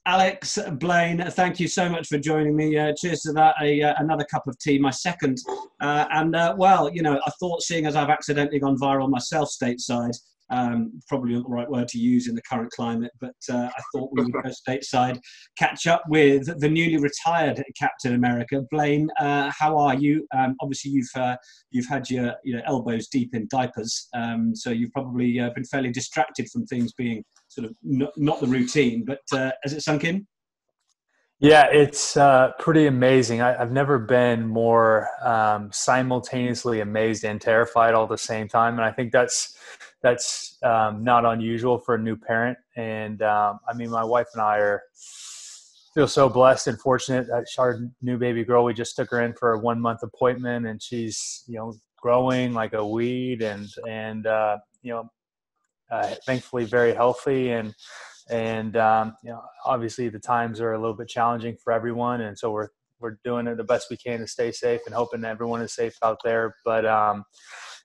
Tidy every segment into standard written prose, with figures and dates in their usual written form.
Alex, Blaine, thank you so much for joining me. Cheers to that. Another cup of tea, my second. Well, I thought, seeing as I've accidentally gone viral myself stateside, probably not the right word to use in the current climate, but I thought we would go stateside, catch up with the newly retired Captain America. Blaine, how are you? Obviously, you've had your elbows deep in diapers, so you've probably been fairly distracted from things being sort of not the routine, but has it sunk in? Yeah, it's pretty amazing. I've never been more simultaneously amazed and terrified all at the same time, and I think that's not unusual for a new parent. And I mean, my wife and I feel so blessed and fortunate that our new baby girl, we just took her in for a 1 month appointment, and she's growing like a weed, and thankfully very healthy. And obviously the times are a little bit challenging for everyone, and so we're doing it the best we can to stay safe and hoping everyone is safe out there. But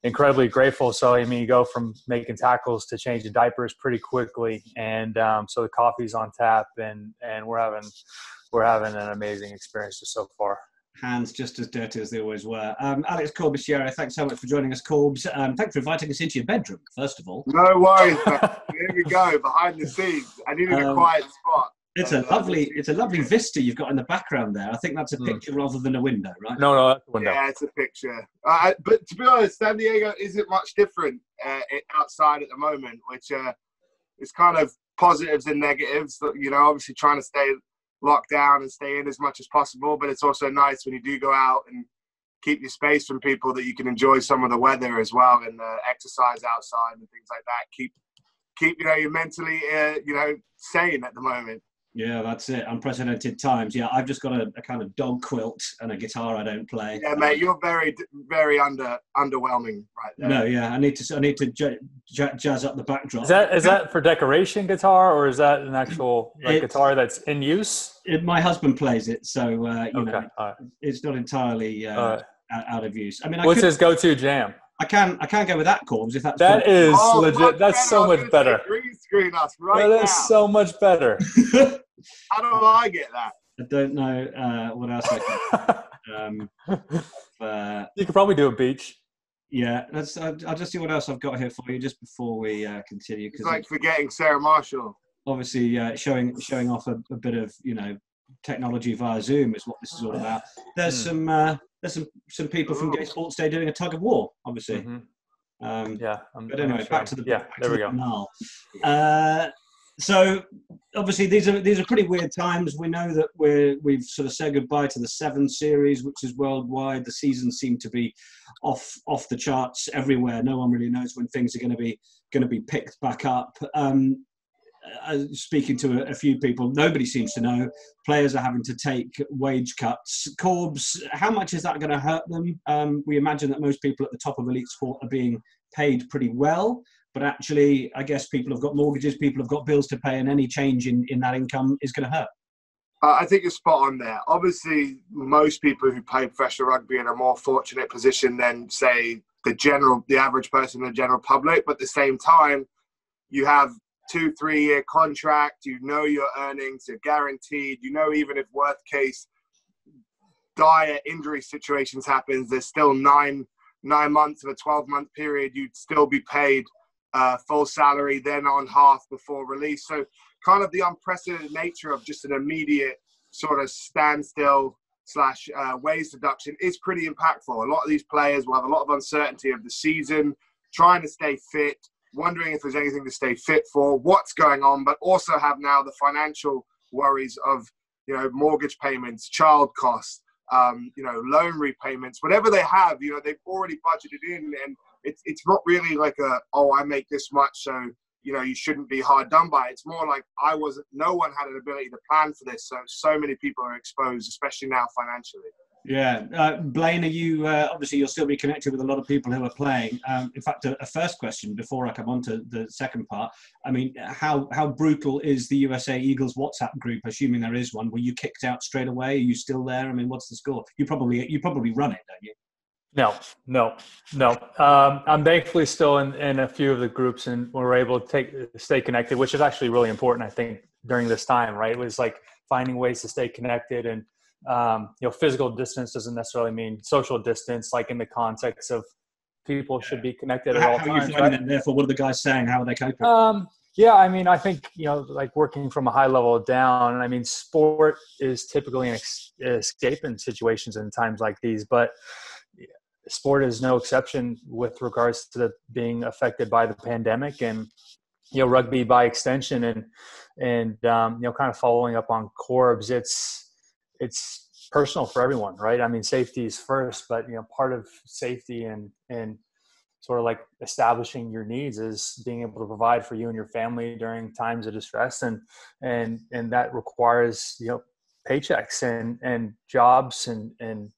incredibly grateful. So I mean, you go from making tackles to changing diapers pretty quickly, and so the coffee's on tap, and we're having an amazing experience just so far. Hands just as dirty as they always were. Alex Corbisiero, thanks so much for joining us, Corbs. Thanks for inviting us into your bedroom, first of all. No worries, man. Here we go, behind the scenes. I needed a quiet spot. It's a lovely vista you've got in the background there. I think that's a picture rather than a window, right? No, that's a window. Yeah, it's a picture. But to be honest, San Diego isn't much different outside at the moment, which is kind of positives and negatives. Obviously trying to stay locked down and stay in as much as possible, but it's also nice when you do go out and keep your space from people that you can enjoy some of the weather as well, and exercise outside and things like that. Keep you mentally sane at the moment. Yeah, that's it. Unprecedented times. Yeah, I've just got a kind of dog quilt and a guitar I don't play. Yeah, mate, you're very, very underwhelming right there. No, yeah, I need to jazz up the backdrop. Is that for decoration guitar, or is that an actual guitar that's in use? My husband plays it, so okay. Right. It's not entirely out of use. I mean, what's his go-to jam? I can go with that, Corbs, if that's that is legit. That's so much better. Green screen us right now. That is so much better. How do I get that? I don't know what else I can. You could probably do a beach. Yeah, I'll just see what else I've got here for you just before we continue. It's like forgetting Sarah Marshall. Obviously, showing off a bit of technology via Zoom is what this is all about. There's some people from Gay Sports Day doing a tug of war, obviously. Mm-hmm. But anyway, back to the there we go. So obviously these are pretty weird times. We know that we've sort of said goodbye to the 7 series, which is worldwide. The seasons seem to be off the charts everywhere. No one really knows when things are going to be picked back up. Speaking to a few people, nobody seems to know. Players are having to take wage cuts. Corbs, how much is that going to hurt them? We imagine that most people at the top of elite sport are being paid pretty well, but actually, I guess people have got mortgages, people have got bills to pay, and any change in that income is going to hurt. I think you're spot on there. Obviously, most people who play professional rugby are in a more fortunate position than, say, the average person in the general public. But at the same time, you have 2-3 year contract, your earnings are guaranteed, even if worst case dire injury situations happens, there's still nine months of a 12-month period, you'd still be paid full salary, then on half before release. So kind of the unprecedented nature of just an immediate sort of standstill / wage deduction is pretty impactful. A lot of these players will have a lot of uncertainty of the season, trying to stay fit, wondering if there's anything to stay fit for, what's going on, but also have now the financial worries of, mortgage payments, child costs, loan repayments, whatever they have, they've already budgeted in, and it's not really like I make this much, so, you shouldn't be hard done by. It's more like no one had an ability to plan for this, so many people are exposed, especially now financially. Yeah. Blaine, are you, obviously you'll still be connected with a lot of people who are playing. In fact, a first question before I come on to the second part. I mean, how brutal is the USA Eagles WhatsApp group, assuming there is one? Were you kicked out straight away? Are you still there? I mean, what's the score? You probably run it, don't you? No. I'm thankfully still in a few of the groups, and we're able to stay connected, which is actually really important, I think, during this time, right? It was like finding ways to stay connected, and physical distance doesn't necessarily mean social distance, like in the context of people should be connected at all times. How are you finding it? Therefore, what are the guys saying? How are they coping? I think, like working from a high level down, I mean, sport is typically an escape in situations in times like these, but sport is no exception with regards to being affected by the pandemic, and rugby by extension, and kind of following up on Corbs. It's personal for everyone, right? I mean, safety is first, but part of safety and sort of like establishing your needs is being able to provide for you and your family during times of distress, and that requires paychecks and jobs and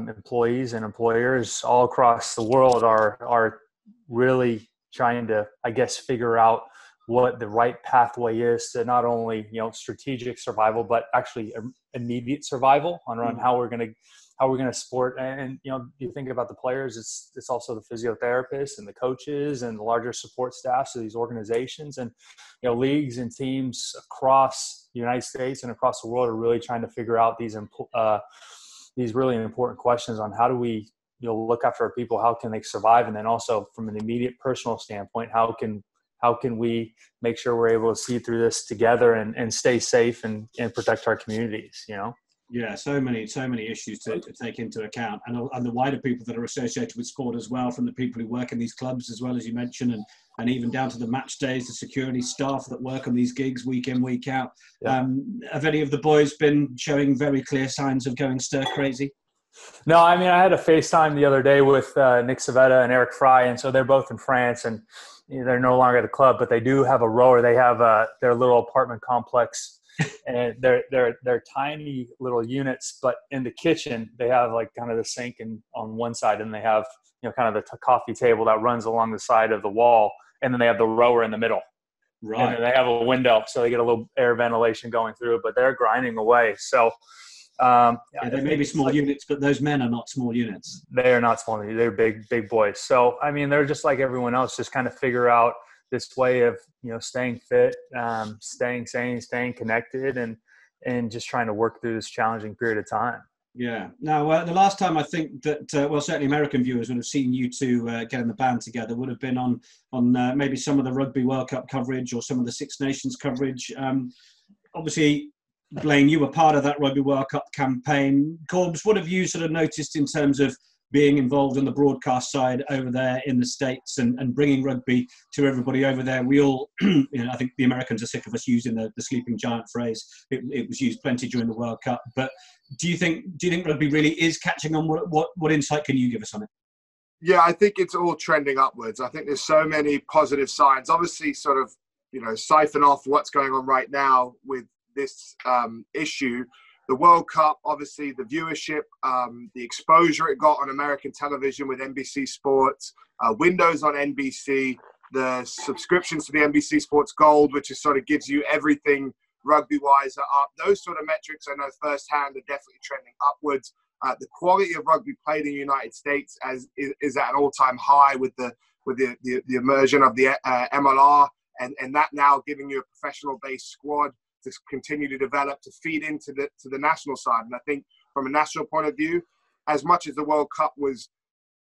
employees and employers all across the world are really trying to, I guess, figure out what the right pathway is to not only strategic survival, but actually immediate survival on how we're going to support. And you think about the players, it's also the physiotherapists and the coaches and the larger support staffs of these organizations, and leagues and teams across the United States and across the world are really trying to figure out these really important questions on how do we look after our people, how can they survive, and then also from an immediate personal standpoint, how can we make sure we're able to see through this together and stay safe and protect our communities, Yeah, so many issues to take into account, and the wider people that are associated with sport as well, from the people who work in these clubs as well, as you mentioned, and even down to the match days, the security staff that work on these gigs week in, week out. Yeah. Have any of the boys been showing very clear signs of going stir crazy? No, I mean, I had a FaceTime the other day with Nick Savetta and Eric Fry, and so they're both in France, and they're no longer at the club, but they do have a rower. They have their little apartment complex, and they're tiny little units, but in the kitchen they have like kind of the sink on one side, and they have kind of the coffee table that runs along the side of the wall, and then they have the rower in the middle. Right. And then they have a window, so they get a little air ventilation going through it, but they're grinding away. So they may be small units, but those men are not small units. They are not small. They're big boys. So, I mean, they're just like everyone else, just kind of figure out this way of, staying fit, staying sane, staying connected, and just trying to work through this challenging period of time. Yeah. Now, the last time I think that, certainly American viewers would have seen you two getting the band together would have been on maybe some of the Rugby World Cup coverage or some of the Six Nations coverage. Obviously, Blaine, you were part of that Rugby World Cup campaign. Corbs, what have you sort of noticed in terms of being involved on the broadcast side over there in the States and bringing rugby to everybody over there? We all, I think the Americans are sick of us using the sleeping giant phrase. It was used plenty during the World Cup. But do you think rugby really is catching on? What insight can you give us on it? Yeah, I think it's all trending upwards. I think there's so many positive signs. Obviously, sort of, siphon off what's going on right now with this issue. The World Cup, obviously, the viewership, the exposure it got on American television with NBC Sports, windows on NBC, the subscriptions to the NBC Sports Gold, which is sort of gives you everything rugby-wise are up. Those sort of metrics, I know firsthand, are definitely trending upwards. The quality of rugby played in the United States is at an all-time high with the immersion of the MLR, and that now giving you a professional-based squad to continue to develop, to feed into the national side. And I think from a national point of view, as much as the World Cup was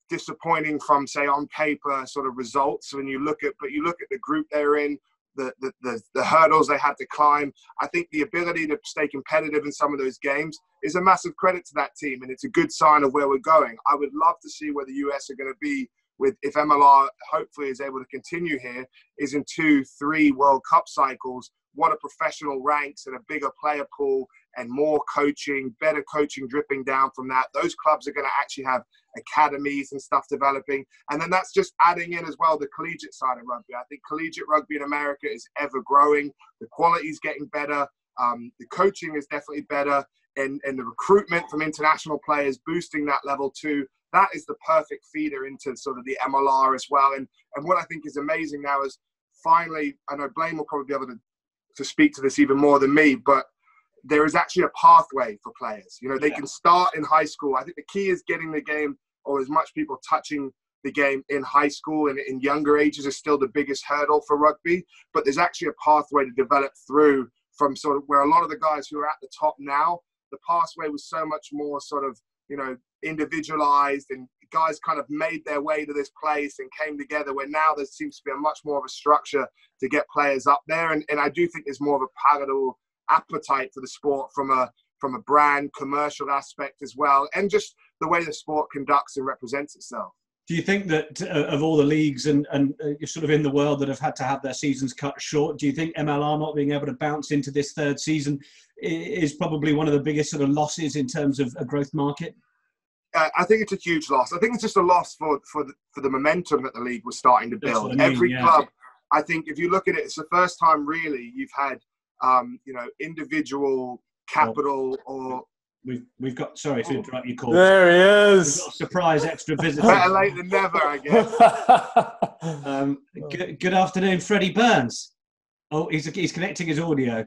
disappointing from, say, on paper sort of results, when you look at the group they're in, the hurdles they had to climb, I think the ability to stay competitive in some of those games is a massive credit to that team, and it's a good sign of where we're going. I would love to see where the US are going to be if MLR hopefully is able to continue here, is in 2-3 World Cup cycles, what a professional ranks and a bigger player pool and more coaching, better coaching dripping down from that. Those clubs are going to actually have academies and stuff developing. And then that's just adding in as well the collegiate side of rugby. I think collegiate rugby in America is ever growing. The quality is getting better. The coaching is definitely better. And the recruitment from international players boosting that level too. That is the perfect feeder into sort of the MLR as well. And what I think is amazing now is finally, I know Blaine will probably be able to speak to this even more than me, but there is actually a pathway for players. They can start in high school. I think the key is getting the game or as much people touching the game in high school and in younger ages is still the biggest hurdle for rugby. But there's actually a pathway to develop through from sort of where a lot of the guys who are at the top now, the pathway was so much more sort of, you know, individualized, and guys kind of made their way to this place and came together, where now there seems to be a much more of a structure to get players up there. And I do think there's more of a palatable appetite for the sport from a brand commercial aspect as well, and just the way the sport conducts and represents itself. Do you think that of all the leagues and sort of in the world that have had to have their seasons cut short, do you think MLR not being able to bounce into this third season is probably one of the biggest sort of losses in terms of a growth market? I think it's a huge loss. I think it's just a loss for the momentum that the league was starting to build. Every club, I think, if you look at it, it's the first time really you've had, you know, individual capital or. We've got, sorry to interrupt you, Corbs. There he is. We've got a surprise extra visitor. Better late than never, I guess. Good afternoon, Freddie Burns. Oh, he's connecting his audio.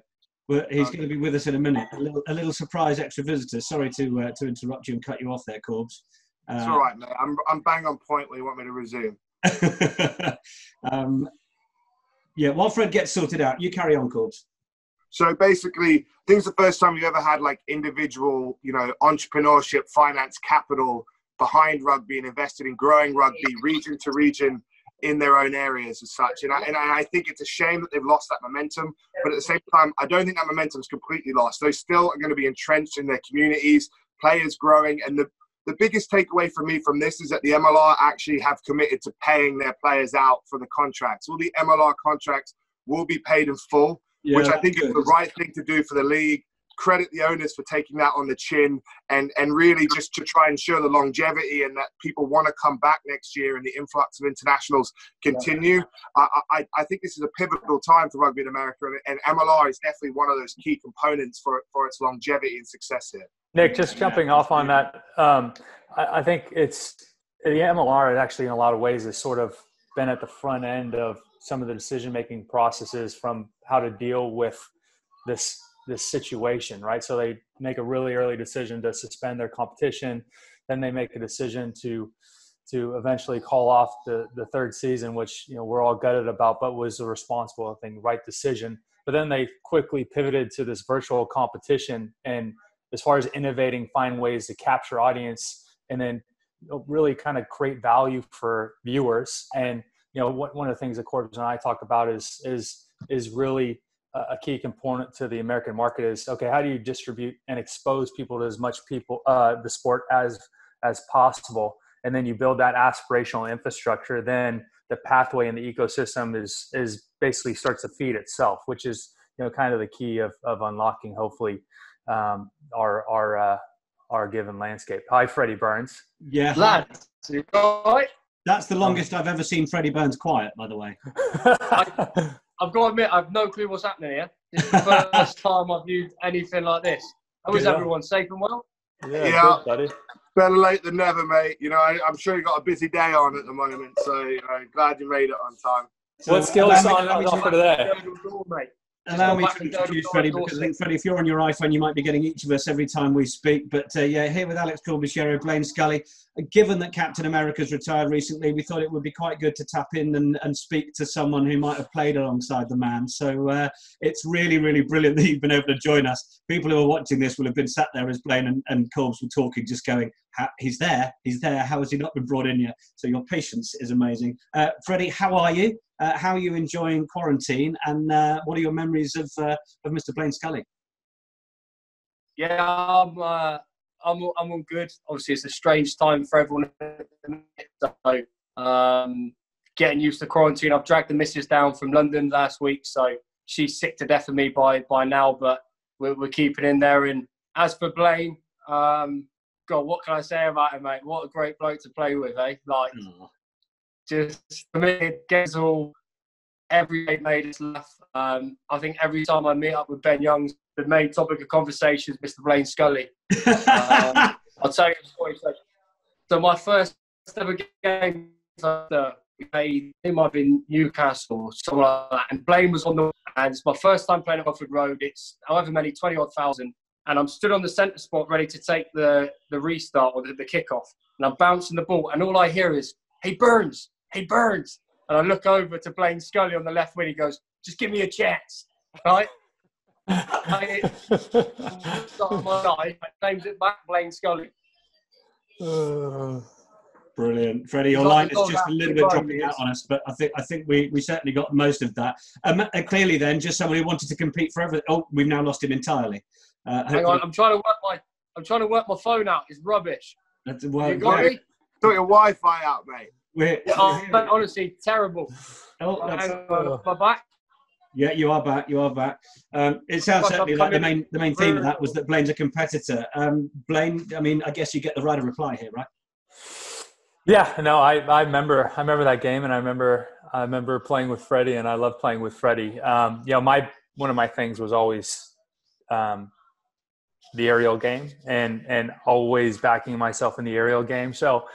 He's going to be with us in a minute. A little surprise extra visitor. Sorry to interrupt you and cut you off there, Corbs. It's all right, mate. I'm bang on point where you want me to resume. Yeah, while Fred gets sorted out, you carry on, Corbs. So basically, I think it's the first time you ever had like individual, you know, entrepreneurship, finance capital behind rugby and invested in growing rugby region to region in their own areas as such. And I think it's a shame that they've lost that momentum. But at the same time, I don't think that momentum's completely lost. They still are going to be entrenched in their communities, players growing. And the biggest takeaway for me from this is that the MLR actually have committed to paying their players out for the contracts. All the MLR contracts will be paid in full. Yeah, which I think is the right thing to do for the league. Credit the owners for taking that on the chin and really just to try and ensure the longevity and that people want to come back next year and the influx of internationals continue. I think this is a pivotal time for rugby in America, and MLR is definitely one of those key components for its longevity and success here. Nick, just jumping off on that, I think it's the MLR actually in a lot of ways has sort of been at the front end of some of the decision-making processes from how to deal with this situation, right? So they make a really early decision to suspend their competition. Then they make a decision to eventually call off the third season, which, you know, we're all gutted about, but was a responsible thing, right decision. But then they quickly pivoted to this virtual competition, and as far as innovating, find ways to capture audience and then, you know, really kind of create value for viewers. And you know, one of the things that Corbs and I talk about is really a key component to the American market is, okay, how do you distribute and expose people to as much the sport as possible? And then you build that aspirational infrastructure. Then the pathway in the ecosystem is basically starts to feed itself, which is, you know, kind of the key of unlocking, hopefully, our given landscape. Hi, Freddie Burns. Yeah. Lads, you all right? That's the longest I've ever seen Freddie Burns quiet, by the way. I've got to admit, I've no clue what's happening here. This is the first time I've viewed anything like this. How is everyone safe and well? Yeah, good, buddy. Better late than never, mate. You know, I'm sure you've got a busy day on at the moment, so you know, glad you made it on time. What skills on offer today? Allow me to introduce Freddie, because I think, Freddie, if you're on your iPhone, you might be getting each of us every time we speak. But yeah, here with Alex Corbisiero, Blaine Scully. Given that Captain America's retired recently, we thought it would be quite good to tap in and speak to someone who might have played alongside the man. So it's really, really brilliant that you've been able to join us. People who are watching this will have been sat there as Blaine and Corbs were talking, just going, he's there. How has he not been brought in yet? So your patience is amazing. Freddie, how are you? How are you enjoying quarantine? And what are your memories of Mr. Blaine Scully? Yeah, I'm all good. Obviously, it's a strange time for everyone. So, getting used to quarantine. I've dragged the missus down from London last week, so she's sick to death of me by now. But we're keeping in there. And as for Blaine, God, what can I say about him, mate? What a great bloke to play with, eh? Like, just for me, it gets all every day made us laugh. I think every time I meet up with Ben Youngs, the main topic of conversation is Mr. Blaine Scully. I'll tell you a story. So my first ever game, we played, it might have been Newcastle or something like that, and Blaine was on the, and it's my first time playing at Oxford Road. It's however many, 20,000. and I'm stood on the centre spot ready to take the restart or the kickoff, and I'm bouncing the ball, and all I hear is, "Hey Burns, hey Burns," and I look over to Blaine Scully on the left wing. He goes, "Just give me a chance," right? I start my life. I named it back Blaine Scully. Brilliant, Freddie. Your line is just a little bit dropping out on us, but I think we certainly got most of that. Clearly, then, just someone who wanted to compete for everything. Oh, we've now lost him entirely. Hang on, I'm trying to work my phone out. It's rubbish. Well, you got me? Sort your Wi-Fi out, mate. Honestly, terrible. Oh, hang on, am I back? Yeah, you are back. You are back. It sounds certainly like the main theme of that was that Blaine's a competitor. Blaine, I mean, I guess you get the right of reply here, right? Yeah, no, I remember that game, and I remember playing with Freddie, and I love playing with Freddie. One of my things was always the aerial game, and always backing myself in the aerial game. So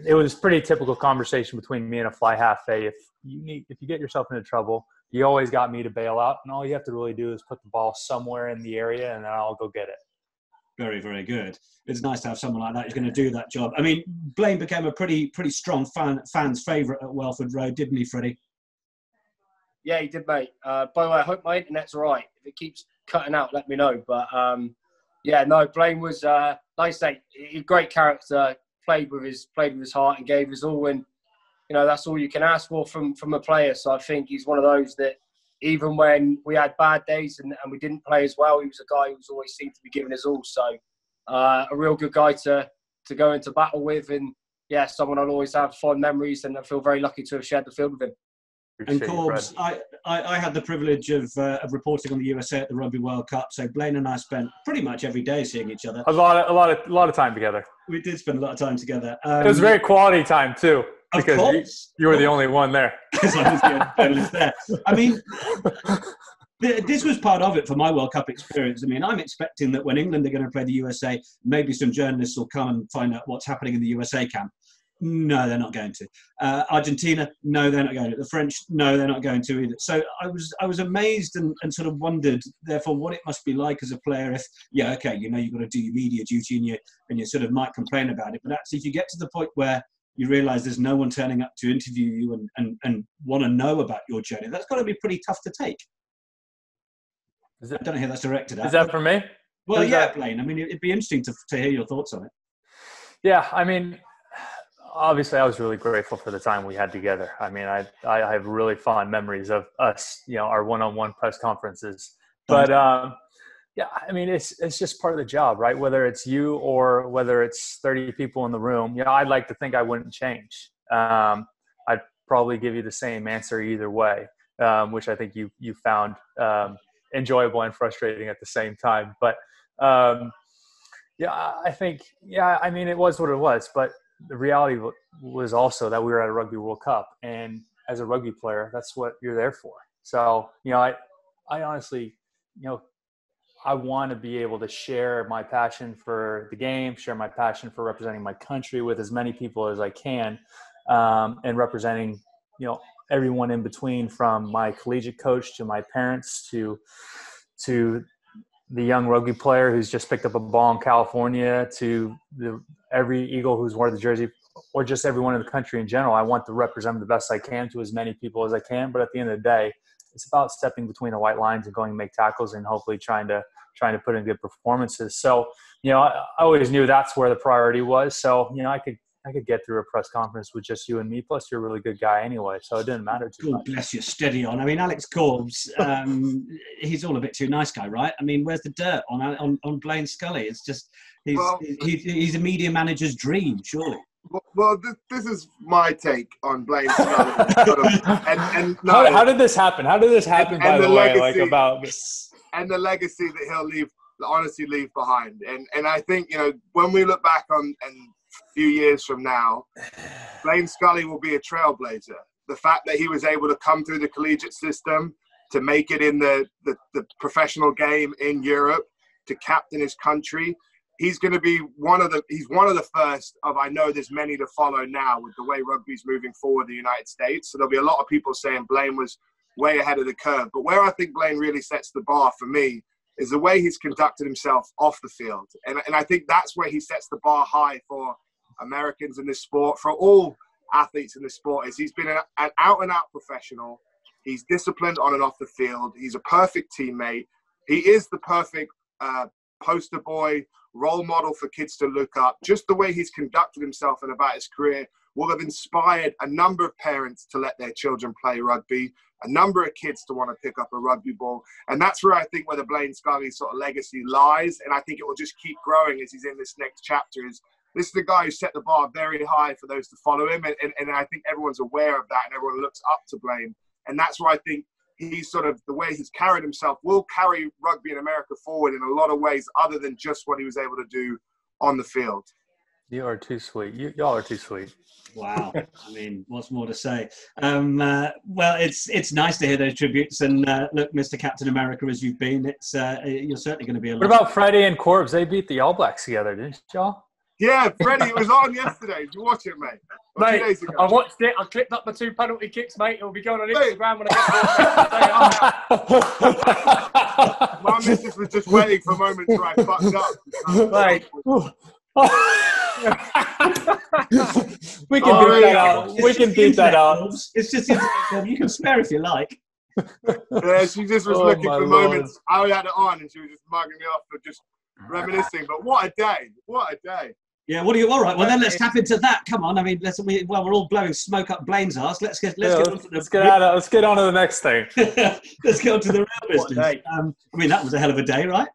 it was pretty typical conversation between me and a fly half. If you get yourself into trouble, you always got me to bail out, and all you have to really do is put the ball somewhere in the area, and then I'll go get it. Very, very good. It's nice to have someone like that who's going to do that job. I mean, Blaine became a pretty strong fan's favourite at Welford Road, didn't he, Freddie? Yeah, he did, mate. By the way, I hope my internet's all right. If it keeps cutting out, let me know. But, Blaine was, like I say, a great character, played with his heart and gave his all. And, that's all you can ask for from a player. So I think he's one of those that, even when we had bad days and we didn't play as well, he was a guy who was always seemed to be giving his all. So a real good guy to go into battle with. And, yeah, someone I'll always have fond memories, and I feel very lucky to have shared the field with him. And Corbs, I had the privilege of reporting on the USA at the Rugby World Cup. So Blaine and I spent pretty much every day seeing each other. A lot of time together. We did spend a lot of time together. It was very quality time too, because you were the only one there. Because I was the only journalist there. I mean, this was part of it for my World Cup experience. I mean, I'm expecting that when England are going to play the USA, maybe some journalists will come and find out what's happening in the USA camp. No, they're not going to. Argentina, no, they're not going to. The French, no, they're not going to either. So I was amazed and sort of wondered, therefore, what it must be like as a player if, you've got to do your media duty and you sort of might complain about it. But actually, if you get to the point where you realise there's no one turning up to interview you and want to know about your journey, that's got to be pretty tough to take. I don't know how that's directed at. Is that for me? Well, yeah, Blaine. I mean, it'd be interesting to hear your thoughts on it. Yeah, I mean, obviously, I was really grateful for the time we had together. I mean, I have really fond memories of us, our one-on-one press conferences. But I mean, it's just part of the job, right? Whether it's you or whether it's 30 people in the room, I'd like to think I wouldn't change. I'd probably give you the same answer either way, which I think you found enjoyable and frustrating at the same time. But I think, I mean, it was what it was, but the reality was also that we were at a Rugby World Cup, and as a rugby player, that's what you're there for. So, I honestly, I want to be able to share my passion for the game, share my passion for representing my country with as many people as I can, and representing, everyone in between, from my collegiate coach to my parents to the young rugby player who's just picked up a ball in California to every Eagle who's worn the jersey, or just everyone in the country in general. I want to represent the best I can to as many people as I can. But at the end of the day, it's about stepping between the white lines and going to make tackles and hopefully trying to put in good performances. So, I always knew that's where the priority was. So, I could get through a press conference with just you and me. Plus, you're a really good guy anyway, so it didn't matter too much. Bless you, steady on. I mean, Alex Corbs, he's all a bit too nice guy, right? I mean, where's the dirt on Blaine Scully? It's just he's a media manager's dream, surely. Well, this is my take on Blaine Scully. How did this happen? How did this happen? By the way, and the legacy that he'll honestly leave behind. And I think when we look back on a few years from now, Blaine Scully will be a trailblazer. The fact that he was able to come through the collegiate system, to make it in the professional game in Europe, to captain his country. He's going to be one of the first of, I know there's many to follow now with the way rugby's moving forward in the United States. So there'll be a lot of people saying Blaine was way ahead of the curve. But where I think Blaine really sets the bar for me is the way he's conducted himself off the field. And I think that's where he sets the bar high for Americans in this sport, for all athletes in this sport, is he's been an out-and-out professional. He's disciplined on and off the field. He's a perfect teammate. He is the perfect poster boy, role model for kids to look up. Just the way he's conducted himself and about his career will have inspired a number of parents to let their children play rugby, a number of kids to want to pick up a rugby ball. And that's where I think where the Blaine Scully sort of legacy lies. And I think it will just keep growing as he's in this next chapter. This is the guy who set the bar very high for those to follow him. And I think everyone's aware of that and everyone looks up to Blaine. And that's where I think he's sort of, the way he's carried himself will carry rugby in America forward in a lot of ways other than just what he was able to do on the field. You are too sweet. Y'all are too sweet. Wow. I mean, what's more to say? Well, it's nice to hear those tributes. And look, Mr. Captain America, as you've been, you're certainly going to be a lot. What about Freddie and Corbs? They beat the All Blacks together, didn't y'all? Yeah, Freddie, it was on yesterday. Did you watch it, mate? Mate, 2 days ago. I watched it. I clipped up my 2 penalty kicks, mate. It'll be going on Instagram when I get My missus was just waiting for a moment to I fucked up. Mate. We can beat that out. We can beat that out. It's just you can spare if you like. Yeah, she just was looking for moments. I had it on and she was just mugging me off for just reminiscing. But what a day. What a day. Yeah, all right. Well, then let's tap into that. Come on. I mean, we're all blowing smoke up Blaine's arse. Let's get on to the next thing. Let's get on to the real business. I mean, that was a hell of a day, right?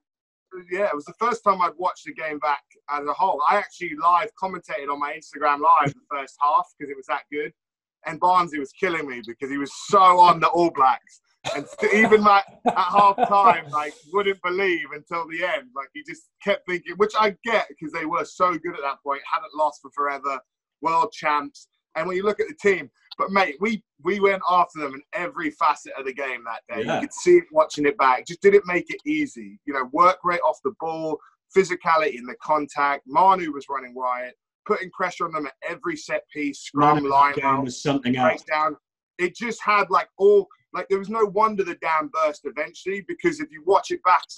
Yeah, it was the first time I'd watched the game back as a whole. I actually live commentated on my Instagram live the first half because it was that good. And Barnsley was killing me because he was so on the All Blacks. And even at half time, wouldn't believe until the end. He just kept thinking, which I get because they were so good at that point, hadn't lost for forever, world champs. And when you look at the team, but mate, we went after them in every facet of the game that day. Yeah. You could see it watching it back. Just didn't make it easy. Work rate off the ball, physicality in the contact. Manu was running riot, putting pressure on them at every set piece, scrum, line out, was something else. Breakdown. It just had there was no wonder the dam burst eventually, because if you watch it back, it's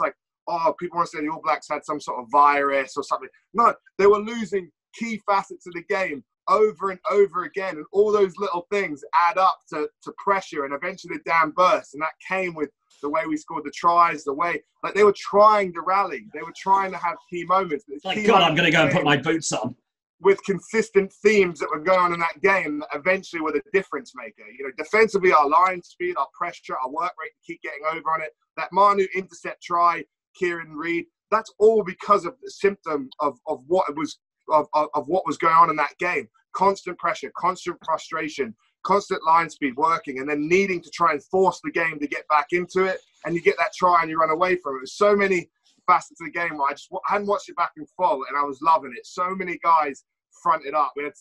people want to say the All Blacks had some sort of virus or something. No, they were losing key facets of the game over and over again, and all those little things add up to pressure, and eventually the dam burst. And that came with the way we scored the tries, the way they were trying to rally, they were trying to have key moments. God, I'm going to go and put my boots on. With consistent themes that were going on in that game that eventually were the difference maker. Defensively, our line speed, our pressure, our work rate to keep getting over on it. That Manu intercept try, Kieran Reid, that's all because of the symptom of what was going on in that game. Constant pressure, constant frustration, constant line speed working, and then needing to try and force the game to get back into it, and you get that try and you run away from it. There's so many facets of the game where I hadn't watched it back in full, and I was loving it. So many guys fronted up. It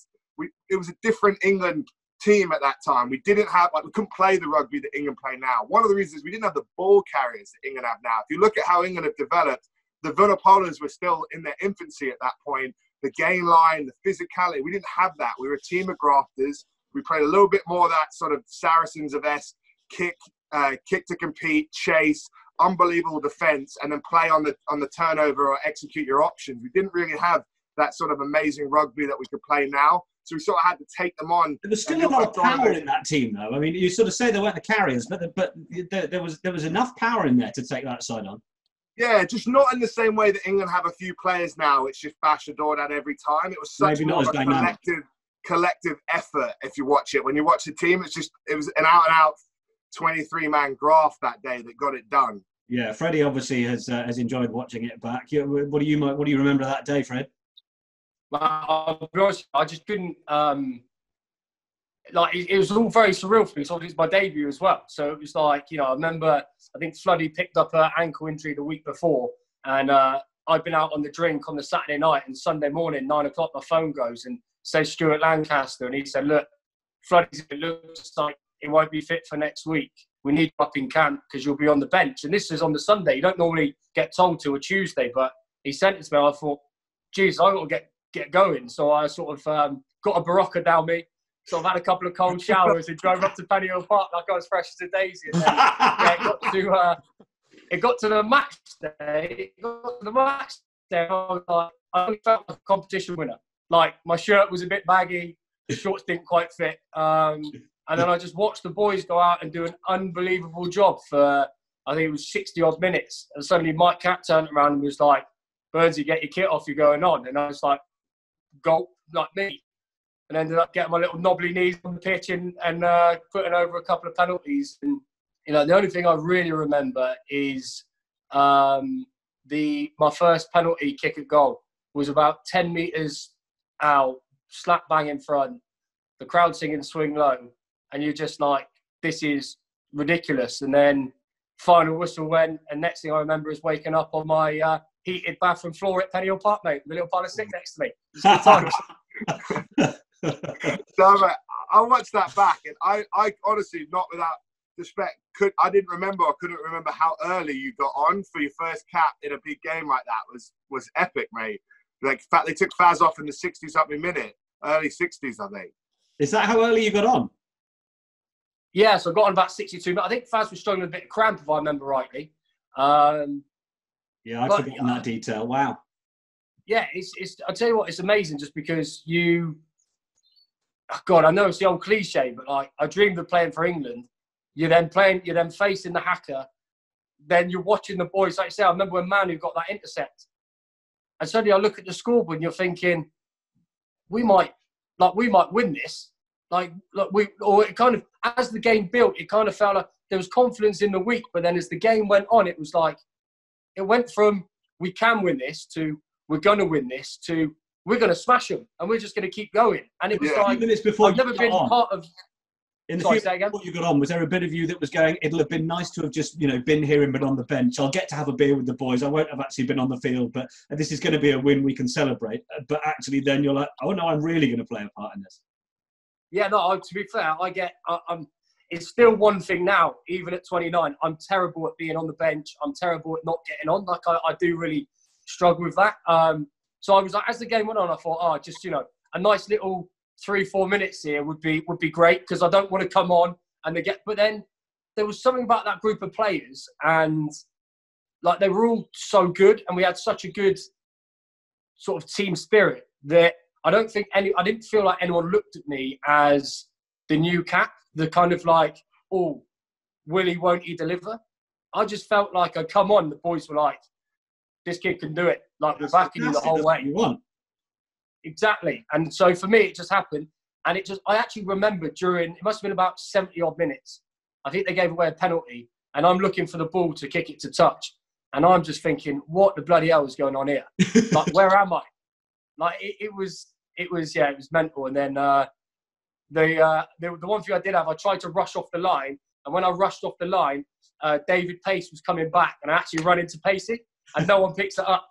was a different England team at that time. We didn't have, we couldn't play the rugby that England play now. One of the reasons we didn't have the ball carriers that England have now. If you look at how England have developed, the Vunipolas were still in their infancy at that point. The gain line, the physicality, we didn't have that. We were a team of grafters. We played a little bit more of that sort of Saracens of S, kick to compete, chase, unbelievable defense, and then play on the turnover or execute your options. We didn't really have that sort of amazing rugby that we could play now. So we sort of had to take them on. There was still a lot of power in that team, though. I mean, you sort of say they weren't the carriers, but there was enough power in there to take that side on. Yeah, just not in the same way that England have a few players now. It's just bash the door down every time. It was such more of a collective effort. If you watch it, when you watch the team, it was an out-and-out 23-man graft that day that got it done. Yeah, Freddie obviously has enjoyed watching it back. What do you remember that day, Fred? I'll be honest, I just couldn't. It was all very surreal for me. So it was my debut as well. So it was I remember, I think Floody picked up an ankle injury the week before, and I'd been out on the drink on the Saturday night, and Sunday morning, 9 o'clock, my phone goes and says Stuart Lancaster, and he said, "Look, Floody, it looks like it won't be fit for next week. We need you up in camp because you'll be on the bench." And this is on the Sunday. You don't normally get told till a Tuesday, but he sent it to me. I thought, geez, I got to get going. So I sort of got a Barocca down me. So I've had a couple of cold showers and drove up to Penny Hill Park like I was fresh as a daisy. And then, it got to the match day. I was like, I only felt like a competition winner. Like, my shirt was a bit baggy, the shorts didn't quite fit. And then I just watched the boys go out and do an unbelievable job for, I think it was 60 odd minutes. And suddenly Mike Catt turned around and was like, Burnsy, get your kit off, you're going on. And I was like, gulp, like me. And ended up getting my little knobbly knees on the pitch and putting over a couple of penalties. And, you know, the only thing I really remember is my first penalty kick at goal was about 10 metres out, slap bang in front, the crowd singing Swing Low. And you're just like, this is ridiculous. And then final whistle went, and next thing I remember is waking up on my heated bathroom floor at Penny Hill Park, mate, with a little pile of stick next to me. It was good times. No, mate, I watched that back, and I honestly, not without respect, I couldn't remember how early you got on for your first cap in a big game like that. Was epic, mate. Like, in fact, they took Faz off in the 60-something minute, early 60s, I think. Is that how early you got on? Yeah, so I got on about 62, but I think Faz was struggling with a bit of cramp, if I remember rightly. Yeah, I'd forgotten that detail. Wow. Yeah, I'll tell you what, it's amazing just because God, I know it's the old cliche, but like, I dreamed of playing for England. You're then facing the hacker, then you're watching the boys. Like I say, I remember when Manu got that intercept, and suddenly I look at the scoreboard and you're thinking, we might win this. Or it kind of, as the game built, it kind of felt like there was confidence in the week, but then as the game went on, it was like, it went from we can win this to we're going to win this to we're going to smash them and we're just going to keep going. And it was like, minutes before I've never been part of. In the few before you got on, was there a bit of you that was going, it'll have been nice to have just, been here and been on the bench. I'll get to have a beer with the boys. I won't have actually been on the field, but this is going to be a win we can celebrate. But actually then you're like, oh no, I'm really going to play a part in this. Yeah, no, to be fair, it's still one thing now, even at 29. I'm terrible at being on the bench. I'm terrible at not getting on. Like, I do really struggle with that. So I was like, as the game went on, I thought, just, a nice little 3-4 minutes here would be great, because I don't want to come on but then there was something about that group of players, and like, they were all so good and we had such a good sort of team spirit that I didn't feel like anyone looked at me as the new cap, the kind of like, oh, won't he deliver? I just felt like I'd come on, the boys were like, this kid can do it. Like, we're backing you the whole way. You want. Exactly. And so for me, it just happened. And I actually remember it must have been about 70 odd minutes. I think they gave away a penalty and I'm looking for the ball to kick it to touch. And I'm just thinking, what the bloody hell is going on here? Like, where am I? Like, it was mental. And then the one thing I did have, I tried to rush off the line. And when I rushed off the line, David Pace was coming back and I actually run into Pacey and no one picks it up.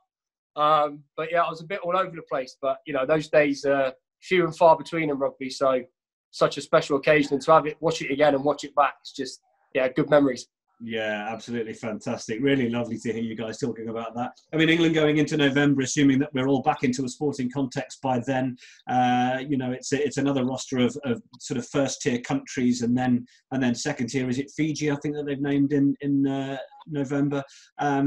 But yeah, I was a bit all over the place. But, those days are few and far between in rugby. So such a special occasion. And to watch it again and watch it back, it's just, good memories. Yeah, absolutely fantastic. Really lovely to hear you guys talking about that. I mean, England going into November, assuming that we're all back into a sporting context by then, it's another roster of sort of first tier countries, and then second tier. Is it Fiji? I think that they've named in November. I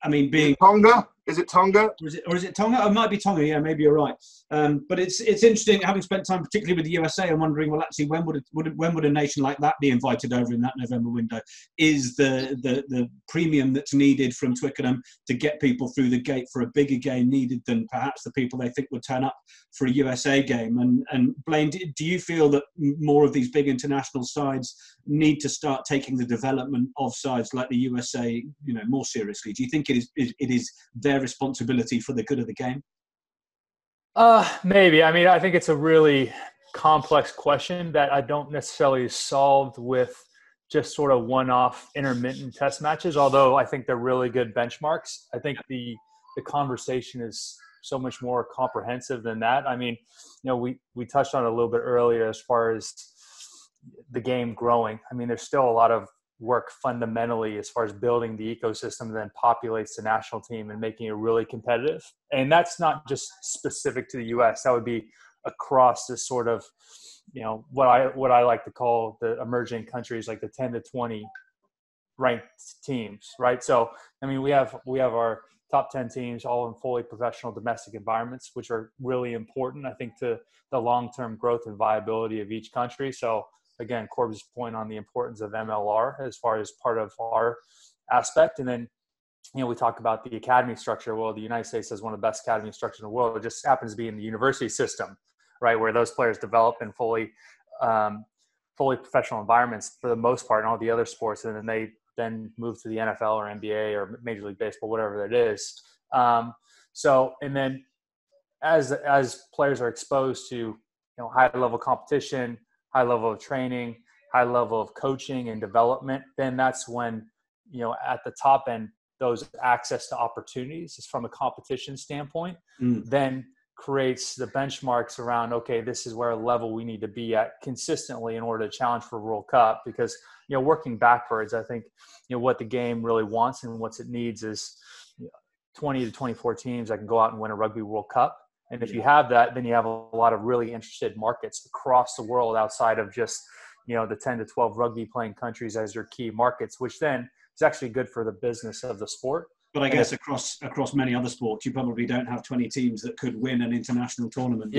mean, being Tonga. Is it Tonga? Or is it Tonga? Oh, it might be Tonga. Yeah, maybe you're right. But it's interesting, having spent time particularly with the USA, and wondering, well, actually, when would a nation like that be invited over in that November window? Is the premium that's needed from Twickenham to get people through the gate for a bigger game needed than perhaps the people they think would turn up for a USA game? And Blaine, do you feel that more of these big international sides need to start taking the development of sides like the USA, more seriously? Do you think it is their responsibility for the good of the game? Maybe. I mean, I think it's a really complex question that I don't necessarily solved with just sort of one-off intermittent test matches, although I think they're really good benchmarks. I think the conversation is so much more comprehensive than that. I mean, we touched on it a little bit earlier as far as the game growing. I mean, there's still a lot of work fundamentally as far as building the ecosystem that then populates the national team and making it really competitive. And that's not just specific to the US. That would be across this sort of, what I like to call the emerging countries, like the 10 to 20 ranked teams, right? So, I mean, we have our top 10 teams all in fully professional domestic environments, which are really important, I think, to the long-term growth and viability of each country. So again, Corb's point on the importance of MLR as far as part of our aspect. And then, we talk about the academy structure. Well, the United States has one of the best academy structures in the world. It just happens to be in the university system, right, where those players develop in fully professional environments for the most part in all the other sports, and then they move to the NFL or NBA or Major League Baseball, whatever it is. So, and then as players are exposed to high level competition, high level of training, high level of coaching and development, then that's when at the top end, those access to opportunities is from a competition standpoint, then creates the benchmarks around, okay, this is where a level we need to be at consistently in order to challenge for World Cup. Because, working backwards, I think, what the game really wants and what it needs is 20 to 24 teams that can go out and win a Rugby World Cup. And if you have that, then you have a lot of really interested markets across the world outside of just, the 10 to 12 rugby playing countries as your key markets, which then is actually good for the business of the sport. But I guess across many other sports, you probably don't have 20 teams that could win an international tournament.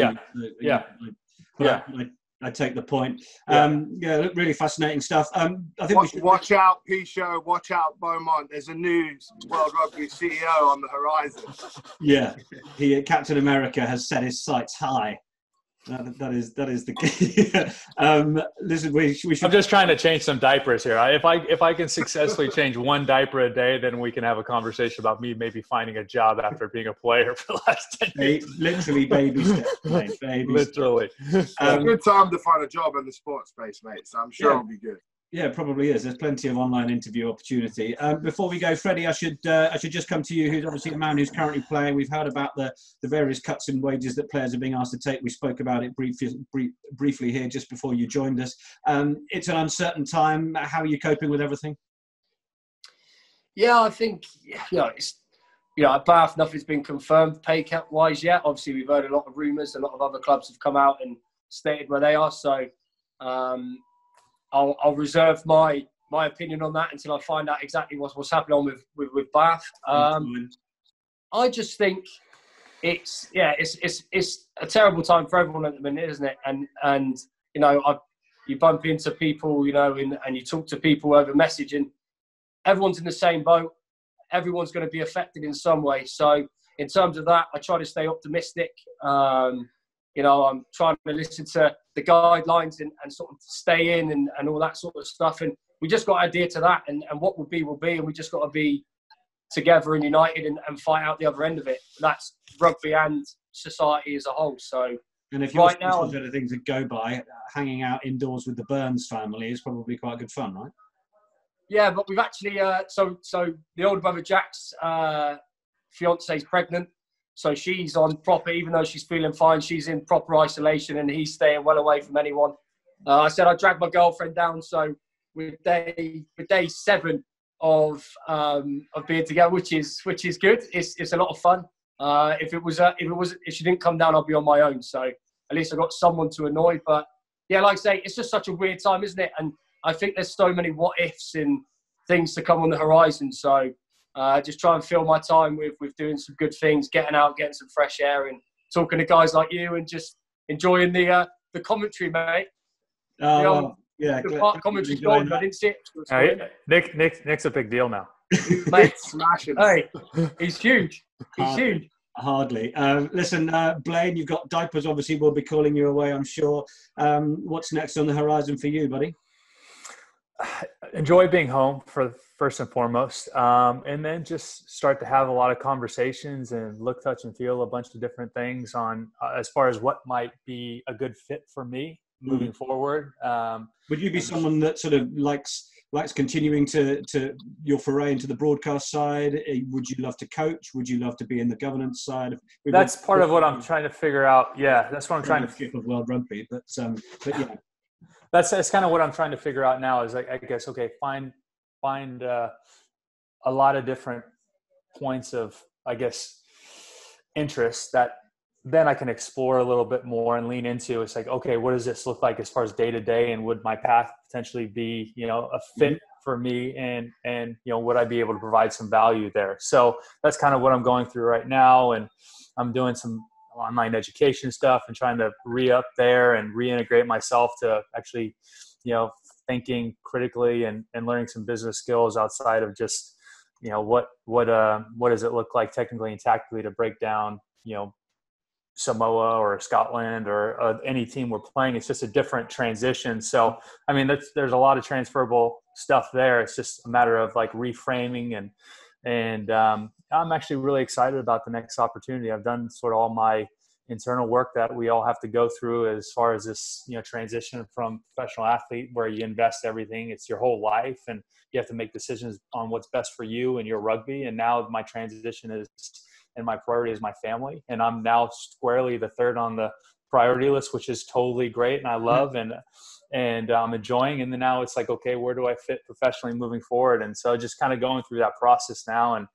I take the point. Really fascinating stuff. I think we should watch out, P-Show. Watch out, Beaumont. There's a new World Rugby CEO on the horizon. Yeah, Captain America has set his sights high. That is the key. Listen, we should. I'm just trying to change some diapers here. If I can successfully change one diaper a day, then we can have a conversation about me maybe finding a job after being a player for the last 10 years. Literally baby steps, mate. Literally. It's a good time to find a job in the sports space, mate. So I'm sure it'll be good. Yeah, it probably is. There's plenty of online interview opportunity. Before we go, Freddie, I should just come to you, who's obviously a man who's currently playing. We've heard about the various cuts in wages that players are being asked to take. We spoke about it briefly here just before you joined us. It's an uncertain time. How are you coping with everything? Yeah, I think it's at Bath, nothing's been confirmed pay cap wise yet. Obviously, we've heard a lot of rumours. A lot of other clubs have come out and stated where they are. So. I'll reserve my opinion on that until I find out exactly what's happening on with Bath. I just think it's a terrible time for everyone at the minute, isn't it? And you bump into people, and you talk to people over messaging. Everyone's in the same boat. Everyone's going to be affected in some way. So in terms of that, I try to stay optimistic. I'm trying to listen to the guidelines and sort of stay in and all that sort of stuff. And we just got to adhere to that. And what will be, will be. And we just got to be together and united and fight out the other end of it. That's rugby and society as a whole. So, and if you're anything to go by, hanging out indoors with the Burns family is probably quite good fun, right? Yeah, but we've actually, so the older brother Jack's fiance's pregnant. So she's on proper, even though she's feeling fine, she's in proper isolation and he's staying well away from anyone. I said I'd drag my girlfriend down. So with day 7 of being together, which is good. It's a lot of fun. If she didn't come down, I'll be on my own. So at least I got someone to annoy. But yeah, like I say, it's just such a weird time, isn't it? And I think there's so many what ifs and things to come on the horizon. So. Just try and fill my time with doing some good things, getting out, getting some fresh air, and talking to guys like you, and just enjoying the commentary, mate. The commentary's gone, but I didn't see it. Nick's a big deal now. Mate, smashing. Hey, he's huge. He's huge. Hardly. Listen, Blaine, you've got diapers. Obviously, we'll be calling you away, I'm sure. What's next on the horizon for you, buddy? Enjoy being home first and foremost, and then just start to have a lot of conversations and look, touch, and feel a bunch of different things on as far as what might be a good fit for me moving forward. Would you be someone that sort of likes continuing to your foray into the broadcast side? Would you love to coach? Would you love to be in the governance side? That's part of what I'm trying to figure out. Yeah, that's what I'm trying to skip of World Rugby, but yeah. That's kind of what I'm trying to figure out now is I guess, okay, find a lot of different points of, I guess, interest that then I can explore a little bit more and lean into. It's like, okay, what does this look like as far as day to day, and would my path potentially be, a fit for me, and would I be able to provide some value there? So that's kind of what I'm going through right now, and I'm doing some online education stuff and trying to re-up there and reintegrate myself to actually, thinking critically and learning some business skills outside of just, what does it look like technically and tactically to break down, Samoa or Scotland or any team we're playing. It's just a different transition. So, I mean, there's a lot of transferable stuff there. It's just a matter of like reframing and I'm actually really excited about the next opportunity. I've done sort of all my internal work that we all have to go through as far as this, transition from professional athlete where you invest everything. It's your whole life and you have to make decisions on what's best for you and your rugby. And now my transition is, and my priority is my family. And I'm now squarely the third on the priority list, which is totally great. And I love and I'm enjoying. And then now it's like, okay, where do I fit professionally moving forward? And so just kind of going through that process now. And,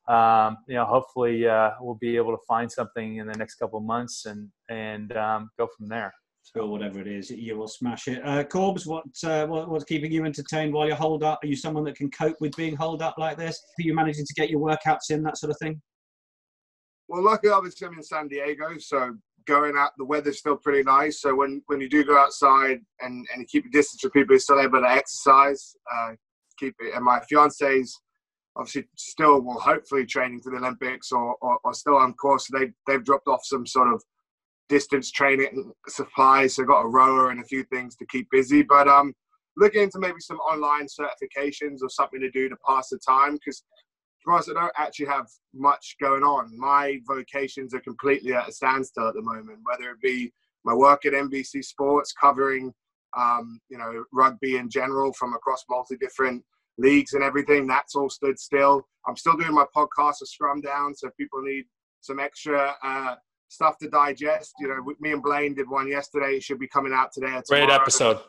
hopefully we'll be able to find something in the next couple of months and go from there. Or whatever it is, you will smash it. Corbs, what's keeping you entertained while you're holed up? Are you someone that can cope with being holed up like this? Are you managing to get your workouts in, that sort of thing? Well, luckily, obviously, I'm in San Diego, so going out, the weather's still pretty nice. So when you do go outside and you keep your distance from people, you're still able to exercise, keep it. And my fiance's obviously still, well, hopefully training for the Olympics or still on course. They've dropped off some sort of distance training supplies. So got a rower and a few things to keep busy. But looking into maybe some online certifications or something to do to pass the time, because for us, I don't actually have much going on. My vocations are completely at a standstill at the moment, whether it be my work at NBC Sports covering, rugby in general from across multi different leagues and everything. That's all stood still. I'm still doing my podcast of Scrum Down, so if people need some extra stuff to digest, me and Blaine did one yesterday. It should be coming out today or tomorrow. Great episode.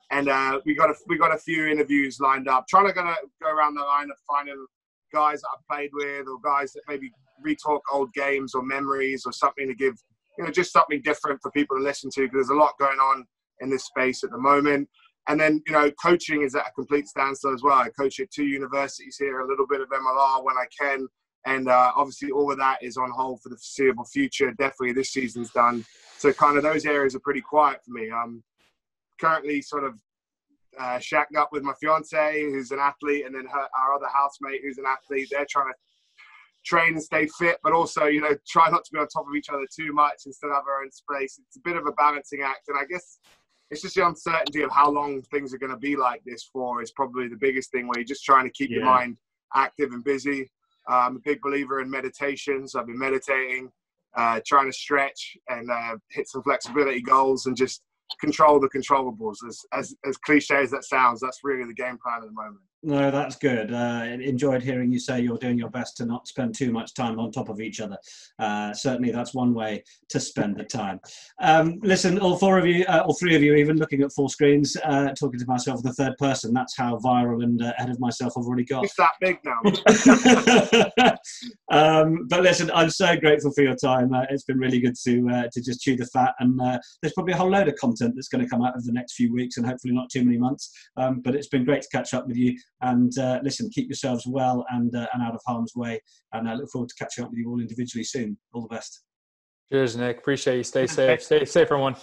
And we got a few interviews lined up. Trying to go around the line of finding guys that I've played with or guys that maybe retalk old games or memories or something to give, just something different for people to listen to, because there's a lot going on in this space at the moment. And then, coaching is at a complete standstill as well. I coach at 2 universities here, a little bit of MLR when I can. And obviously all of that is on hold for the foreseeable future. Definitely this season's done. So kind of those areas are pretty quiet for me. I'm currently sort of shacked up with my fiance, who's an athlete, and then our other housemate, who's an athlete. They're trying to train and stay fit, but also, try not to be on top of each other too much and still have our own space. It's a bit of a balancing act. And I guess it's just the uncertainty of how long things are going to be like this for is probably the biggest thing, where you're just trying to keep your mind active and busy. I'm a big believer in meditation, so I've been meditating, trying to stretch and hit some flexibility goals and just control the controllables. As cliche as that sounds, that's really the game plan at the moment. No, that's good. Enjoyed hearing you say you're doing your best to not spend too much time on top of each other. Certainly, that's one way to spend the time. Listen, all 4 of you, all 3 of you, even looking at full screens, talking to myself in the third person. That's how viral and ahead of myself I've already got. It's that big now. But listen, I'm so grateful for your time. It's been really good to just chew the fat. And there's probably a whole load of content that's going to come out over the next few weeks, and hopefully not too many months. But it's been great to catch up with you. And listen, keep yourselves well and out of harm's way. And I look forward to catching up with you all individually soon. All the best. Cheers, Nick. Appreciate you. Stay safe. Stay safe, everyone.